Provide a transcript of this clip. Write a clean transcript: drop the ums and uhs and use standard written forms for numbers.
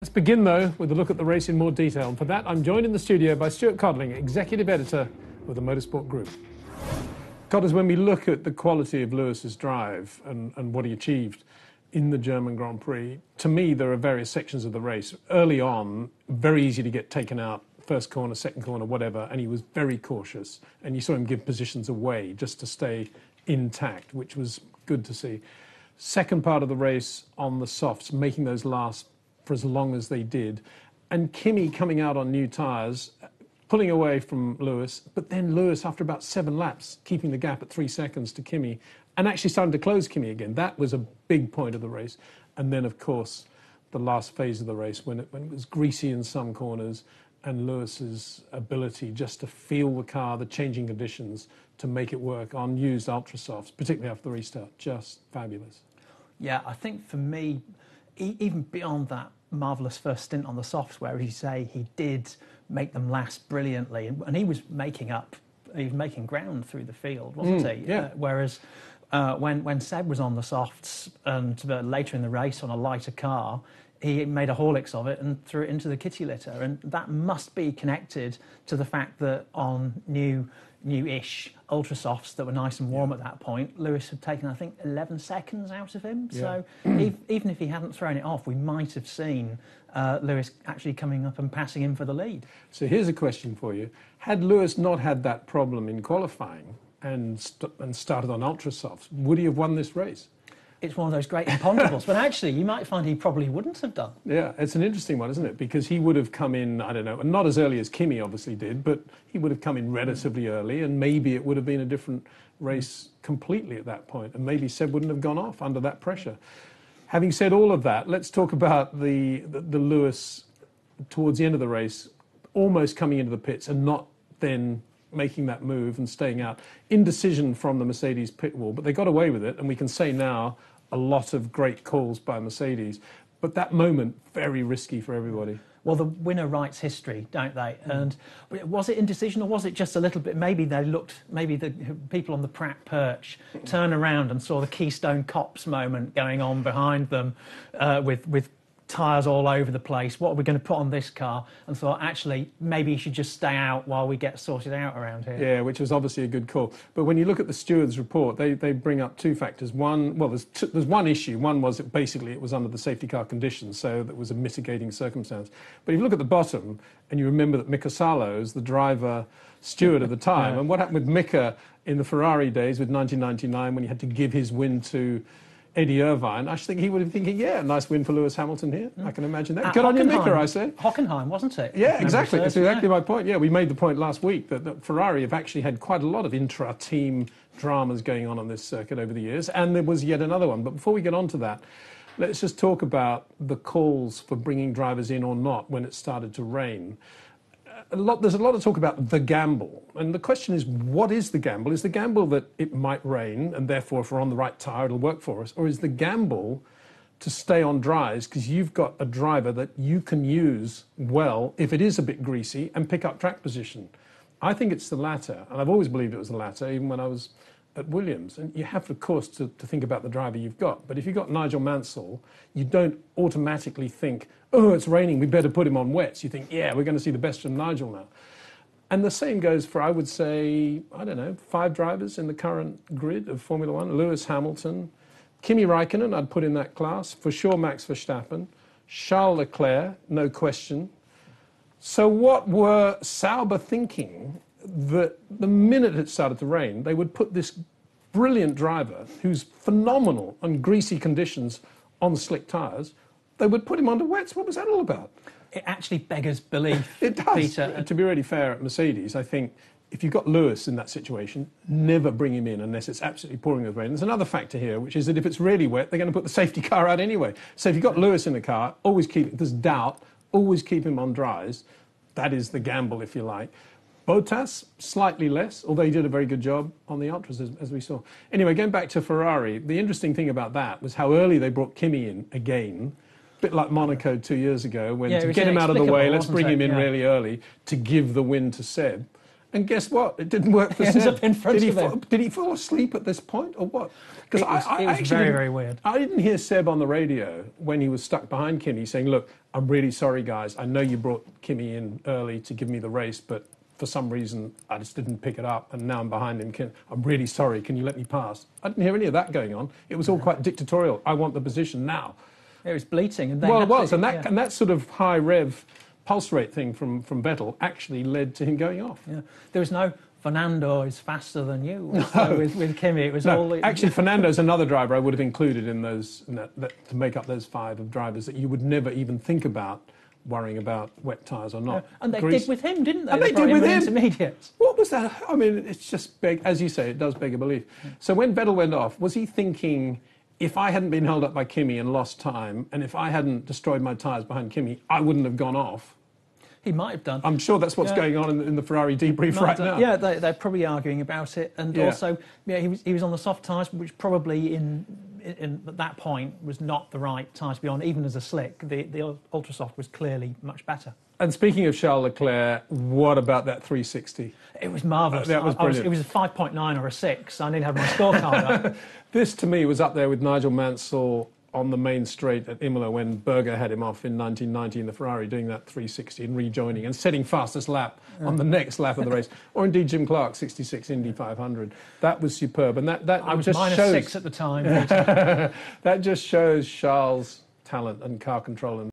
Let's begin, though, with a look at the race in more detail. And for that, I'm joined in the studio by Stuart Codling, Executive Editor with the Motorsport Group. Codders, when we look at the quality of Lewis's drive and what he achieved in the German Grand Prix, to me, there are various sections of the race. Early on, very easy to get taken out, first corner, second corner, whatever, and he was very cautious. And you saw him give positions away just to stay intact, which was good to see. Second part of the race on the softs, making those last for as long as they did, and Kimi coming out on new tyres, pulling away from Lewis, but then Lewis, after about 7 laps, keeping the gap at 3 seconds to Kimi, and actually starting to close Kimi again. That was a big point of the race. And then, of course, the last phase of the race, when it was greasy in some corners, and Lewis's ability just to feel the car, the changing conditions, to make it work on used Ultrasofts, particularly after the restart, just fabulous. Yeah, I think for me, even beyond that marvellous first stint on the softs, where, as you say, he did make them last brilliantly, and he was making ground through the field, wasn't he? Yeah. Whereas when Seb was on the softs and later in the race on a lighter car, he made a Horlicks of it and threw it into the kitty litter, and that must be connected to the fact that on new-ish Ultrasofts that were nice and warm at that point, Lewis had taken, I think, 11 seconds out of him. Yeah. So even if he hadn't thrown it off, we might have seen Lewis actually coming up and passing him for the lead. So here's a question for you. Had Lewis not had that problem in qualifying and started on Ultrasofts, would he have won this race? It's one of those great imponderables, but actually you might find he probably wouldn't have done. Yeah, it's an interesting one, isn't it? Because he would have come in, I don't know, not as early as Kimi obviously did, but he would have come in relatively early, and maybe it would have been a different race completely at that point, and maybe Seb wouldn't have gone off under that pressure. Having said all of that, let's talk about the Lewis towards the end of the race, almost coming into the pits and not then making that move and staying out. Indecision from the Mercedes pit wall, but they got away with it, and we can say now a lot of great calls by Mercedes. But that moment, very risky for everybody. Well, the winner writes history, don't they? And was it indecision, or was it just a little bit, maybe the people on the Pratt perch turned around and saw the Keystone Cops moment going on behind them with tyres all over the place. What are we going to put on this car? And thought, actually, maybe you should just stay out while we get sorted out around here. Yeah, which was obviously a good call. But when you look at the stewards' report, they bring up 2 factors. One, well, there's one issue. One was that basically it was under the safety car conditions, so that was a mitigating circumstance. But if you look at the bottom, and you remember that Mika Salo is the driver steward at the time, and what happened with Mika in the Ferrari days with 1999 when he had to give his win to Eddie Irvine, I think he would be thinking, yeah, nice win for Lewis Hamilton here. I can imagine that. Good on you, Mika, I say. Hockenheim, wasn't it? Yeah, exactly. That's exactly my point. Yeah, we made the point last week that Ferrari have actually had quite a lot of intra-team dramas going on this circuit over the years, and there was yet another one. But before we get on to that, let's just talk about the calls for bringing drivers in or not when it started to rain. There's a lot of talk about the gamble, and the question is, what is the gamble? Is the gamble that it might rain, and therefore if we're on the right tyre it'll work for us, or is the gamble to stay on dries because you've got a driver that you can use well if it is a bit greasy and pick up track position? I think it's the latter, and I've always believed it was the latter, even when I was at Williams. And you have, of course, to think about the driver you've got. But if you've got Nigel Mansell, you don't automatically think, oh, it's raining, we better put him on wets. You think, yeah, we're going to see the best from Nigel now. And the same goes for, I would say, I don't know, 5 drivers in the current grid of Formula One. Lewis Hamilton, Kimi Raikkonen, I'd put in that class. For sure, Max Verstappen. Charles Leclerc, no question. So what were Sauber thinking that the minute it started to rain, they would put this brilliant driver who's phenomenal on greasy conditions on slick tyres, they would put him under wets? What was that all about? It actually beggars belief, it does. Peter. To be really fair at Mercedes, I think if you've got Lewis in that situation, never bring him in unless it's absolutely pouring with rain. There's another factor here, which is that if it's really wet, they're going to put the safety car out anyway. So if you've got Lewis in the car, always if there's doubt, always keep him on dries. That is the gamble, if you like. Bottas, slightly less, although he did a very good job on the Ultras, as we saw. Anyway, going back to Ferrari, the interesting thing about that was how early they brought Kimi in again, a bit like Monaco 2 years ago, when to get him out of the way, let's bring him in really early to give the win to Seb. And guess what? It didn't work for He ends Seb. up in front of him. Did he fall asleep at this point or what? Because It was very, very weird. I didn't hear Seb on the radio when he was stuck behind Kimi saying, look, I'm really sorry, guys. I know you brought Kimi in early to give me the race, but for some reason, I just didn't pick it up, and now I'm behind him. I'm really sorry. Can you let me pass? I didn't hear any of that going on. It was all quite dictatorial. I want the position now. It was bleating. And Well, it was, and that sort of high rev pulse rate thing from Vettel actually led to him going off. Yeah. There was no Fernando is faster than you with Kimi. It was all... Actually, Fernando's another driver I would have included in those to make up those 5 of drivers that you would never even think about worrying about wet tyres or not. And they did with him, didn't they? And they did with him. Intermediates. What was that? I mean, it's just as you say, it does beg a belief. So when Vettel went off, was he thinking, if I hadn't been held up by Kimi and lost time, and if I hadn't destroyed my tyres behind Kimi, I wouldn't have gone off? He might have done. I'm sure that's what's going on in the Ferrari debrief right now. Yeah, they're probably arguing about it. And also, he was on the soft tyres, which probably at that point was not the right tyre to be on, even as a slick. The ultra soft was clearly much better. And speaking of Charles Leclerc, what about that 360? It was marvellous. That was brilliant. It was a 5.9 or a 6. I didn't have my scorecard up. This, to me, was up there with Nigel Mansell on the main straight at Imola when Berger had him off in 1990 in the Ferrari, doing that 360 and rejoining and setting fastest lap on the next lap of the race. Or indeed Jim Clark, 66 Indy 500. That was superb. And that I was just -6 at the time. That just shows Charles' talent and car control.